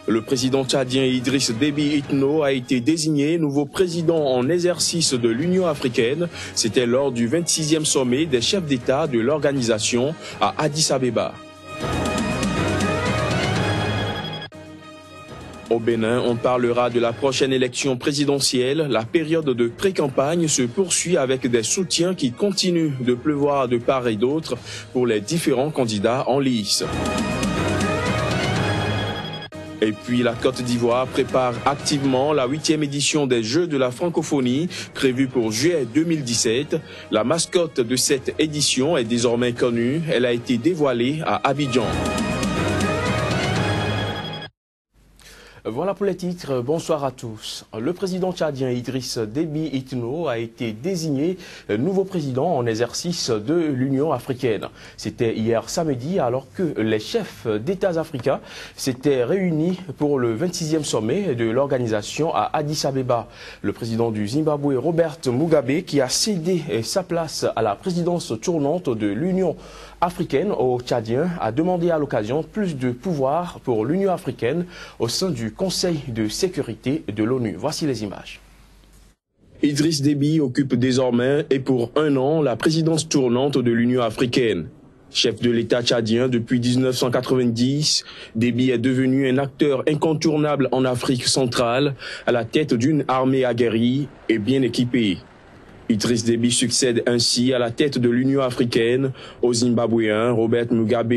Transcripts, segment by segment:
Le président tchadien Idriss Déby Itno a été désigné nouveau président en exercice de l'Union africaine. C'était lors du 26e sommet des chefs d'État de l'organisation à Addis Abeba. Au Bénin, on parlera de la prochaine élection présidentielle. La période de pré-campagne se poursuit avec des soutiens qui continuent de pleuvoir de part et d'autre pour les différents candidats en lice. Et puis la Côte d'Ivoire prépare activement la 8e édition des Jeux de la francophonie prévue pour juillet 2017. La mascotte de cette édition est désormais connue. Elle a été dévoilée à Abidjan. Voilà pour les titres. Bonsoir à tous. Le président tchadien Idriss Déby Itno a été désigné nouveau président en exercice de l'Union africaine. C'était hier samedi alors que les chefs d'États africains s'étaient réunis pour le 26e sommet de l'organisation à Addis Abeba. Le président du Zimbabwe, Robert Mugabe, qui a cédé sa place à la présidence tournante de l'Union africaine aux Tchadiens, a demandé à l'occasion plus de pouvoir pour l'Union africaine au sein du Conseil de sécurité de l'ONU. Voici les images. Idriss Déby occupe désormais et pour 1 an la présidence tournante de l'Union africaine. Chef de l'État tchadien depuis 1990, Déby est devenu un acteur incontournable en Afrique centrale, à la tête d'une armée aguerrie et bien équipée. Idriss Déby succède ainsi à la tête de l'Union africaine au Zimbabwéen Robert Mugabe.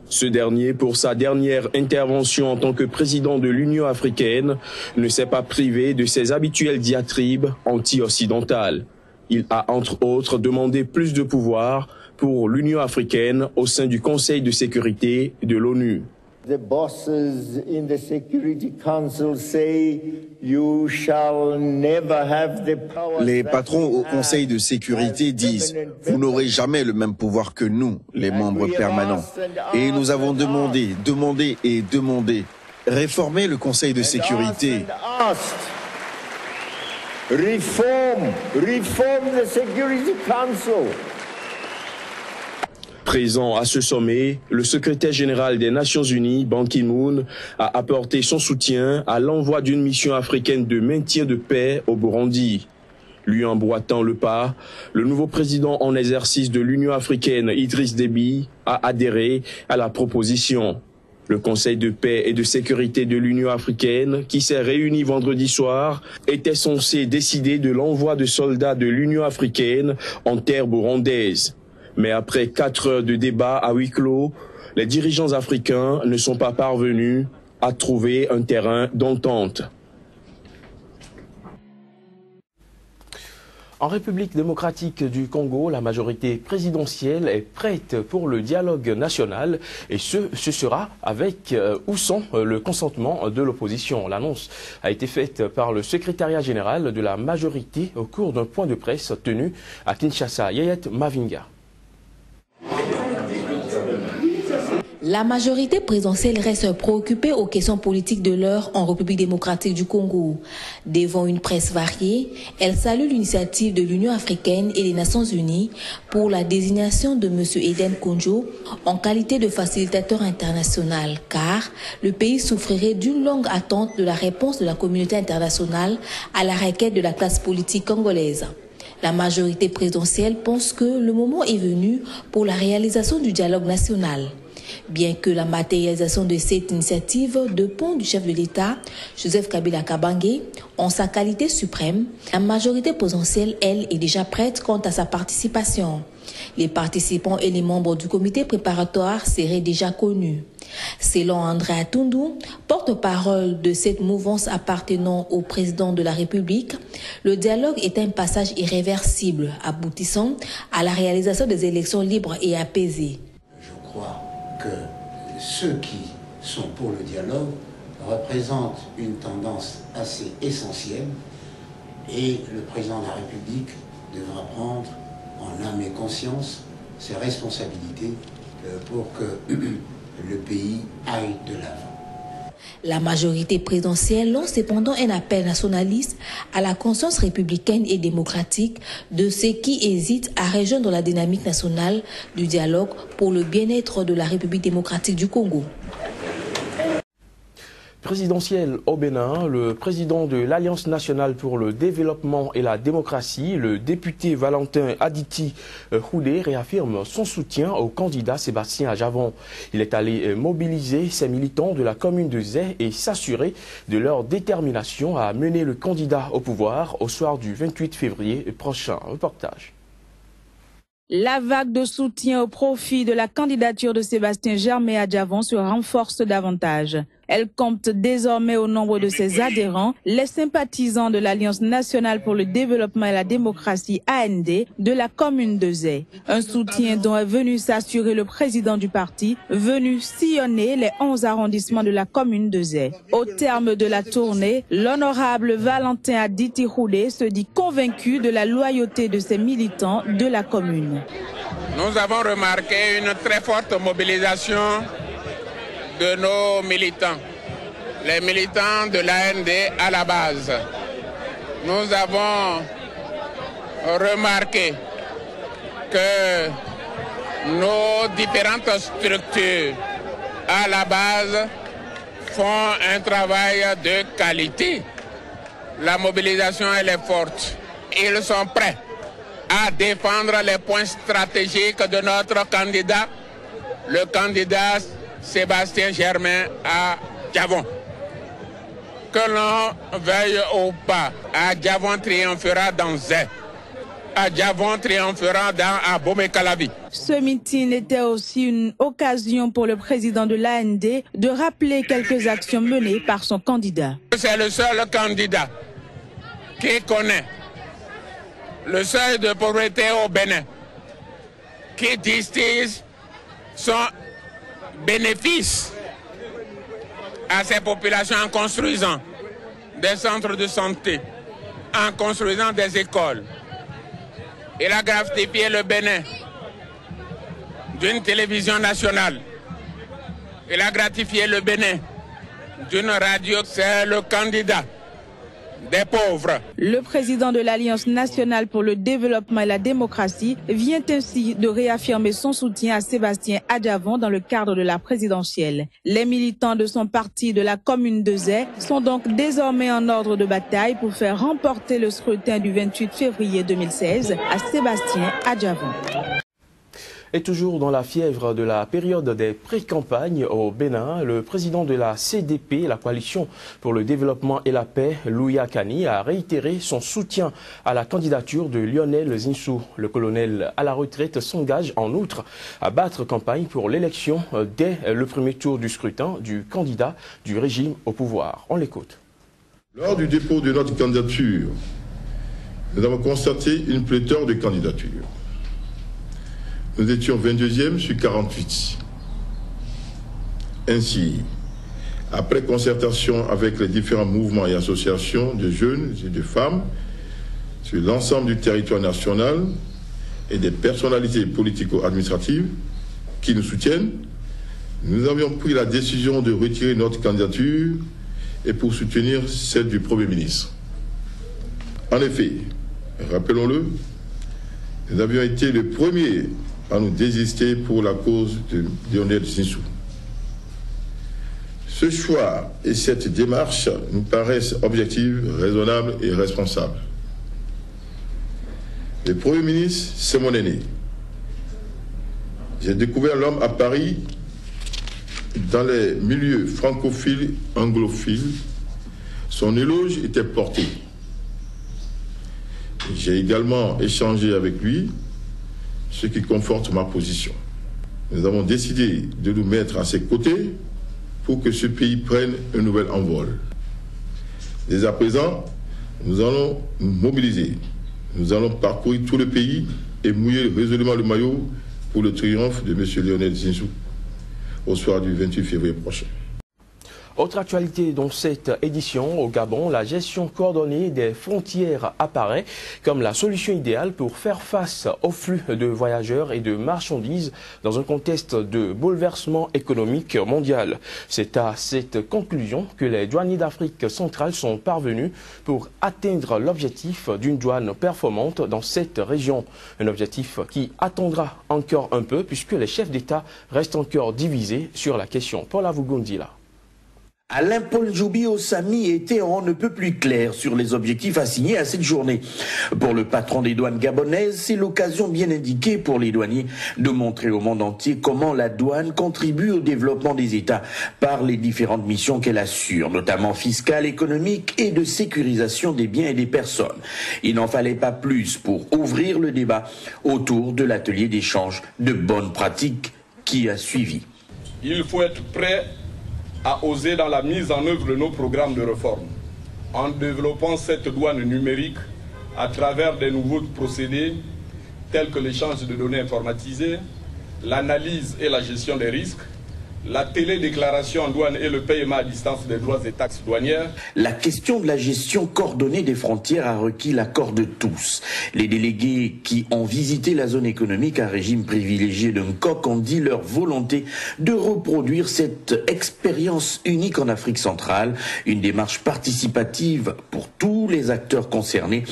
Ce dernier, pour sa dernière intervention en tant que président de l'Union africaine, ne s'est pas privé de ses habituelles diatribes anti-occidentales. Il a entre autres demandé plus de pouvoir pour l'Union africaine au sein du Conseil de sécurité de l'ONU. The bosses in the Security Council say you shall never have the power. Les patrons au Conseil de sécurité disent « Vous n'aurez jamais le même pouvoir que nous, les membres permanents. » Et nous avons demandé, réformer le Conseil de sécurité. Reform the Security Council. Présent à ce sommet, le secrétaire général des Nations Unies, Ban Ki-moon, a apporté son soutien à l'envoi d'une mission africaine de maintien de paix au Burundi. Lui emboîtant le pas, le nouveau président en exercice de l'Union africaine, Idriss Déby, a adhéré à la proposition. Le Conseil de paix et de sécurité de l'Union africaine, qui s'est réuni vendredi soir, était censé décider de l'envoi de soldats de l'Union africaine en terre burundaise. Mais après 4 heures de débat à huis clos, les dirigeants africains ne sont pas parvenus à trouver un terrain d'entente. En République démocratique du Congo, la majorité présidentielle est prête pour le dialogue national et ce sera avec ou sans le consentement de l'opposition. L'annonce a été faite par le secrétariat général de la majorité au cours d'un point de presse tenu à Kinshasa. Yayet Mavinga. La majorité présidentielle reste préoccupée aux questions politiques de l'heure en République démocratique du Congo. Devant une presse variée, elle salue l'initiative de l'Union africaine et des Nations unies pour la désignation de M. Eden Kounjo en qualité de facilitateur international, car le pays souffrirait d'une longue attente de la réponse de la communauté internationale à la requête de la classe politique congolaise. La majorité présidentielle pense que le moment est venu pour la réalisation du dialogue national. Bien que la matérialisation de cette initiative dépend du chef de l'État, Joseph Kabila Kabange, en sa qualité suprême, la majorité présidentielle, elle, est déjà prête quant à sa participation. Les participants et les membres du comité préparatoire seraient déjà connus. Selon André Atundu, porte-parole de cette mouvance appartenant au président de la République, le dialogue est un passage irréversible, aboutissant à la réalisation des élections libres et apaisées. Je crois que ceux qui sont pour le dialogue représentent une tendance assez essentielle et le président de la République devra prendre en âme et conscience ses responsabilités pour que le pays aille de l'avant. La majorité présidentielle lance cependant un appel nationaliste à la conscience républicaine et démocratique de ceux qui hésitent à rejoindre la dynamique nationale du dialogue pour le bien-être de la République démocratique du Congo. Présidentielle au Bénin, le président de l'Alliance nationale pour le développement et la démocratie, le député Valentin Aditi Houdé, réaffirme son soutien au candidat Sébastien Adjavon. Il est allé mobiliser ses militants de la commune de Zé et s'assurer de leur détermination à mener le candidat au pouvoir au soir du 28 février prochain. Reportage. La vague de soutien au profit de la candidature de Sébastien Germain Adjavon se renforce davantage. Elle compte désormais au nombre de ses adhérents les sympathisants de l'Alliance nationale pour le développement et la démocratie AND de la commune de Zé. Un soutien dont est venu s'assurer le président du parti, venu sillonner les 11 arrondissements de la commune de Zé. Au terme de la tournée, l'honorable Valentin Aditi Houdé se dit convaincu de la loyauté de ses militants de la commune. Nous avons remarqué une très forte mobilisation de nos militants, les militants de l'AND à la base. Nous avons remarqué que nos différentes structures à la base font un travail de qualité. La mobilisation elle est forte. Ils sont prêts à défendre les points stratégiques de notre candidat, le candidat Sébastien Germain Adjavon. Que l'on veuille ou pas, Adjavon triomphera dans Zé. Adjavon triomphera dans Abomey-Calavi. Ce meeting était aussi une occasion pour le président de l'AND de rappeler quelques actions menées par son candidat. C'est le seul candidat qui connaît le seuil de pauvreté au Bénin, qui distille son bénéfice à ces populations en construisant des centres de santé, en construisant des écoles. Il a gratifié le Bénin d'une télévision nationale. Il a gratifié le Bénin d'une radio. C'est le candidat des pauvres. Le président de l'Alliance nationale pour le développement et la démocratie vient ainsi de réaffirmer son soutien à Sébastien Adjavon dans le cadre de la présidentielle. Les militants de son parti de la commune de Zé sont donc désormais en ordre de bataille pour faire remporter le scrutin du 28 février 2016 à Sébastien Adjavon. Et toujours dans la fièvre de la période des pré-campagnes au Bénin, le président de la CDP, la coalition pour le développement et la paix, Louya Kani, a réitéré son soutien à la candidature de Lionel Zinsou. Le colonel à la retraite s'engage en outre à battre campagne pour l'élection dès le premier tour du scrutin du candidat du régime au pouvoir. On l'écoute. Lors du dépôt de notre candidature, nous avons constaté une pléthore de candidatures. Nous étions 22e sur 48. Ainsi, après concertation avec les différents mouvements et associations de jeunes et de femmes sur l'ensemble du territoire national et des personnalités politico-administratives qui nous soutiennent, nous avions pris la décision de retirer notre candidature et pour soutenir celle du Premier ministre. En effet, rappelons-le, nous avions été les premiers à nous désister pour la cause de Lionel Zinsou. Ce choix et cette démarche nous paraissent objectives, raisonnables et responsables. Le Premier ministre, c'est mon aîné. J'ai découvert l'homme à Paris dans les milieux francophiles, anglophiles. Son éloge était porté. J'ai également échangé avec lui, ce qui conforte ma position. Nous avons décidé de nous mettre à ses côtés pour que ce pays prenne un nouvel envol. Dès à présent, nous allons nous mobiliser. Nous allons parcourir tout le pays et mouiller résolument le maillot pour le triomphe de M. Lionel Zinsou au soir du 28 février prochain. Autre actualité dans cette édition, au Gabon, la gestion coordonnée des frontières apparaît comme la solution idéale pour faire face au flux de voyageurs et de marchandises dans un contexte de bouleversement économique mondial. C'est à cette conclusion que les douaniers d'Afrique centrale sont parvenus pour atteindre l'objectif d'une douane performante dans cette région. Un objectif qui attendra encore un peu puisque les chefs d'État restent encore divisés sur la question. Paul Avugundila. Alain-Paul Joubi au SAMI était on ne peut plus clair sur les objectifs assignés à cette journée. Pour le patron des douanes gabonaises, c'est l'occasion bien indiquée pour les douaniers de montrer au monde entier comment la douane contribue au développement des États par les différentes missions qu'elle assure, notamment fiscales, économiques et de sécurisation des biens et des personnes. Il n'en fallait pas plus pour ouvrir le débat autour de l'atelier d'échange de bonnes pratiques qui a suivi. Il faut être prêt à oser dans la mise en œuvre de nos programmes de réforme, en développant cette douane numérique à travers des nouveaux procédés tels que l'échange de données informatisées, l'analyse et la gestion des risques, la télédéclaration en douane et le paiement à distance des droits et taxes douanières. La question de la gestion coordonnée des frontières a requis l'accord de tous. Les délégués qui ont visité la zone économique à régime privilégié de Nkok ont dit leur volonté de reproduire cette expérience unique en Afrique centrale, une démarche participative pour tous les acteurs concernés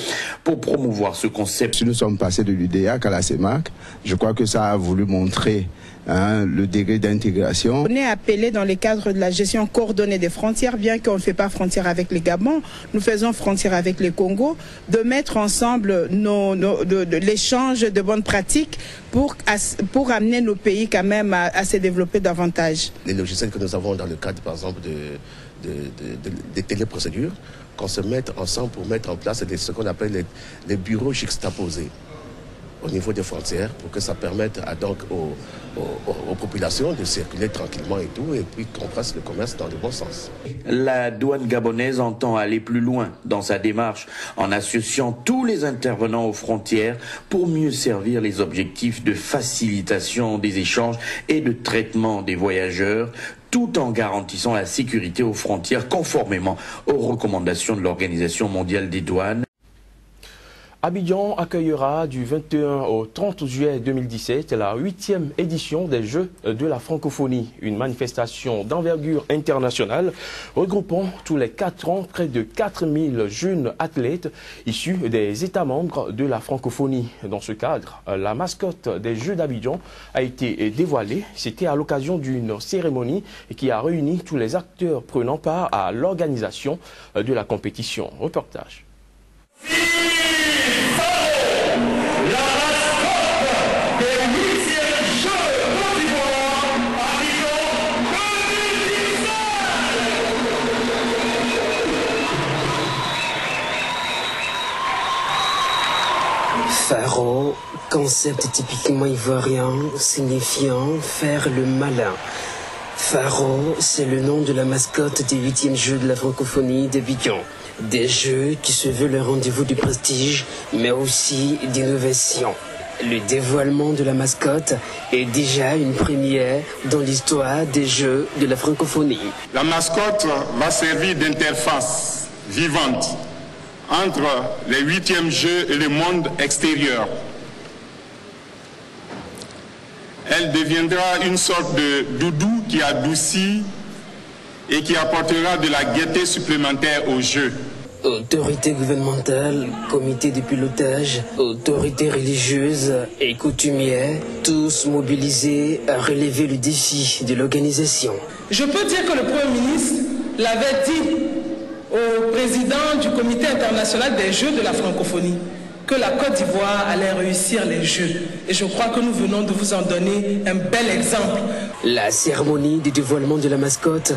pour promouvoir ce concept. Si nous sommes passés de l'UDEAC à la CEMAC, je crois que ça a voulu montrer le degré d'intégration. On est appelé dans le cadre de la gestion coordonnée des frontières, bien qu'on ne fait pas frontière avec les Gabon, nous faisons frontière avec les Congo, de mettre ensemble l'échange de bonnes pratiques pour amener nos pays quand même à se développer davantage. Les logiciels que nous avons dans le cadre, par exemple, des téléprocédures, qu'on se mette ensemble pour mettre en place ce qu'on appelle les bureaux juxtaposés au niveau des frontières pour que ça permette aux populations de circuler tranquillement et tout, et puis qu'on fasse le commerce dans le bon sens. La douane gabonaise entend aller plus loin dans sa démarche en associant tous les intervenants aux frontières pour mieux servir les objectifs de facilitation des échanges et de traitement des voyageurs, tout en garantissant la sécurité aux frontières conformément aux recommandations de l'Organisation mondiale des douanes. Abidjan accueillera du 21 au 30 juillet 2017 la 8e édition des Jeux de la francophonie, une manifestation d'envergure internationale regroupant tous les 4 ans près de 4000 jeunes athlètes issus des États membres de la francophonie. Dans ce cadre, la mascotte des Jeux d'Abidjan a été dévoilée. C'était à l'occasion d'une cérémonie qui a réuni tous les acteurs prenant part à l'organisation de la compétition. Reportage. Pharaon, concept typiquement ivoirien signifiant faire le malin. Pharaon, c'est le nom de la mascotte des 8e Jeux de la francophonie d'Abidjan. Des jeux qui se veulent un rendez-vous du prestige, mais aussi d'innovation. Le dévoilement de la mascotte est déjà une première dans l'histoire des Jeux de la francophonie. La mascotte va servir d'interface vivante entre les 8e Jeux et le monde extérieur. Elle deviendra une sorte de doudou qui adoucit et qui apportera de la gaieté supplémentaire aux Jeux. Autorités gouvernementales, comités de pilotage, autorités religieuses et coutumières, tous mobilisés à relever le défi de l'organisation. Je peux dire que le Premier ministre l'avait dit au président du comité international des Jeux de la francophonie que la Côte d'Ivoire allait réussir les Jeux. Et je crois que nous venons de vous en donner un bel exemple. La cérémonie de dévoilement de la mascotte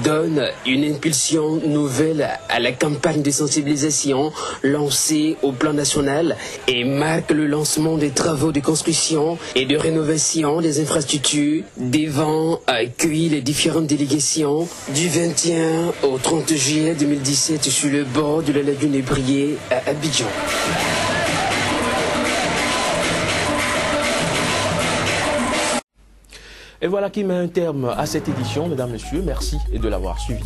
donne une impulsion nouvelle à la campagne de sensibilisation lancée au plan national et marque le lancement des travaux de construction et de rénovation des infrastructures devant accueillir les différentes délégations du 21 au 30 juillet 2017 sur le bord de la lagune des Briers à Abidjan. Et voilà qui met un terme à cette édition, mesdames, messieurs. Merci de l'avoir suivi.